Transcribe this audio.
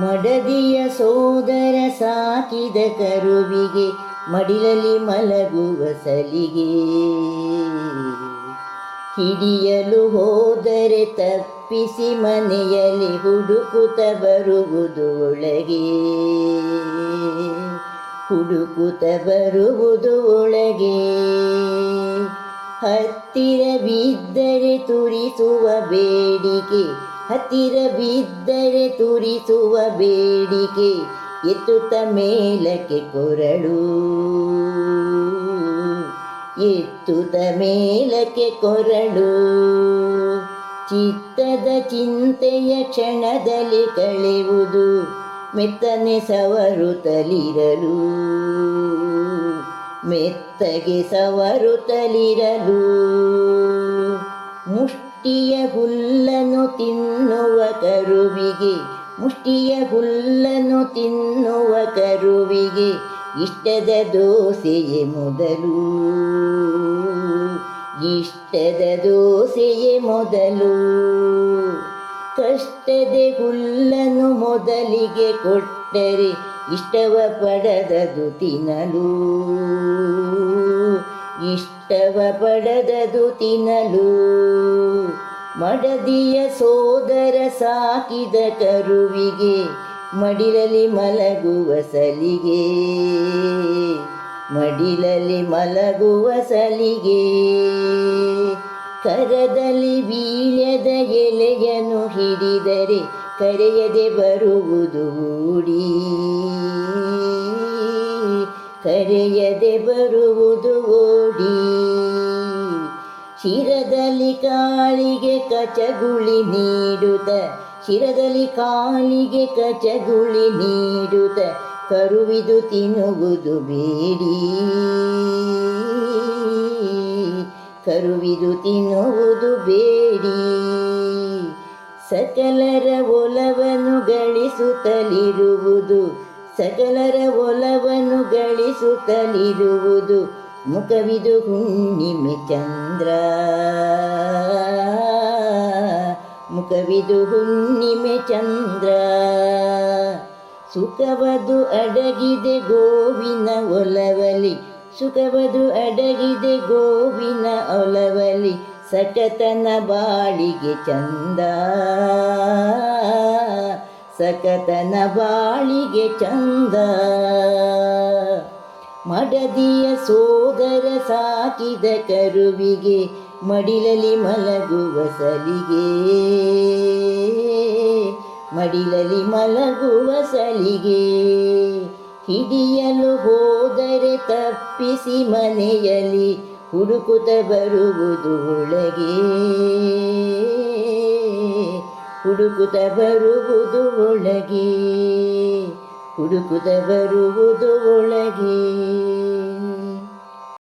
ಮಡದಿಯ ಸೋದರ ಸಾಕಿದ ಕರುವಿಗೆ ಮಡಿಲಲ್ಲಿ ಮಲಗುವ ಸಲಿಗೆ. ಹಿಡಿಯಲು ಹೋದರೆ ತಪ್ಪಿಸಿ ಮನೆಯಲ್ಲಿ ಹುಡುಕುತ್ತ ಬರುವುದು ಒಳಗೆ. ಹುಡುಕುತ್ತ ಬರುವುದು ಒಳಗೆ. ಹತ್ತಿರ ಬಿದ್ದರೆ ತುರಿಸುವ ಬೇಡಿಕೆ. ಹತ್ತಿರ ಬಿದ್ದರೆ ತುರಿಸುವ ಬೇಡಿಕೆ. ಎತ್ತುತ್ತ ಮೇಲಕ್ಕೆ ಕೊರಳು. ಎತ್ತುತ್ತ ಮೇಲಕ್ಕೆ ಕೊರಳು. ಚಿತ್ತದ ಚಿಂತೆಯ ಕ್ಷಣದಲ್ಲಿ ಕಳೆಯುವುದು. ಮೆತ್ತನೆ ಸವರುತ್ತಲಿರಲು. ಮೆತ್ತಗೆ ಸವರುತ್ತಲಿರಲು. ಮುಷ್ಟಿಯ ಹುಲ್ಲನ್ನು ತಿನ್ನುವ ಕರುವಿಗೆ. ಮುಷ್ಟಿಯ ಹುಲ್ಲನ್ನು ತಿನ್ನುವ ಕರುವಿಗೆ ಇಷ್ಟದ ದೋಸೆಯೇ ಮೊದಲು. ಇಷ್ಟದ ದೋಸೆಯೇ ಮೊದಲು. ಕಷ್ಟದ ಹುಲ್ಲನ್ನು ಮೊದಲಿಗೆ ಕೊಟ್ಟರೆ ಇಷ್ಟವ ಪಡದದು ತಿನ್ನಲು. ಇಷ್ಟವ ಪಡದದು ತಿನ್ನಲು. ಮಡದಿಯ ಸೋದರ ಸಾಕಿದ ಕರುವಿಗೆ ಮಡಿಲಲ್ಲಿ ಮಲಗುವ ಸಲಿಗೆ. ಮಡಿಲಲ್ಲಿ ಮಲಗುವ ಸಲಿಗೆ. ಕರದಲ್ಲಿ ಬೀಳದ ಎಲೆಯನ್ನು ಹಿಡಿದರೆ ಕರೆಯದೆ ಬರುವುದು ಓಡಿ. ಕರೆಯದೆ ಬರುವುದು ಓಡಿ. ಶಿರದಲ್ಲಿ ಕಾಲಿಗೆ ಕಚಗುಳಿ ನೀಡುತ್ತ. ಶಿರದಲ್ಲಿ ಕಾಲಿಗೆ ಕಚಗುಳಿ ನೀಡುತ್ತ ಕರುವಿದು ತಿನ್ನುವುದು ಬೇಡಿ. ಕರುವಿದು ತಿನ್ನುವುದು ಬೇಡಿ. ಸಕಲರ ಒಲವನ್ನು ಗಳಿಸುತ್ತಲಿರುವುದು. ಸಕಲರ ಒಲವನ್ನು ಗಳಿಸುತ್ತಲಿರುವುದು. ಮುಖವಿದು ಹುಣ್ಣಿಮೆ ಚಂದ್ರ. ಮುಖವಿದು ಹುಣ್ಣಿಮೆ ಚಂದ್ರ. ಸುಖವದು ಅಡಗಿದೆ ಗೋವಿನ ಒಲವಲಿ. ಸುಖವದು ಅಡಗಿದೆ ಗೋವಿನ ಒಲವಲಿ. ಸಕತನ ಬಾಳಿಗೆ ಚಂದ. ಸಕತನ ಬಾಳಿಗೆ ಚಂದ. ಮಡದಿಯ ಸೋದರ ಸಾಕಿದ ಕರುವಿಗೆ ಮಡಿಲಲ್ಲಿ ಮಲಗುವ ಸಲಿಗೆ. ಮಡಿಲಲ್ಲಿ ಮಲಗುವ ಸಲಿಗೆ. ಹಿಡಿಯಲು ಹೋದರೆ ತಪ್ಪಿಸಿ ಮನೆಯಲ್ಲಿ ಹುಡುಕುತ್ತ ಬರುವುದು ಒಳಗೆ. ಹುಡುಕುತ್ತ ಬರುವುದು ಒಳಗೆ. ಹುಡುಕುತ್ತ ಬರುವುದು ಒಳಗೆ.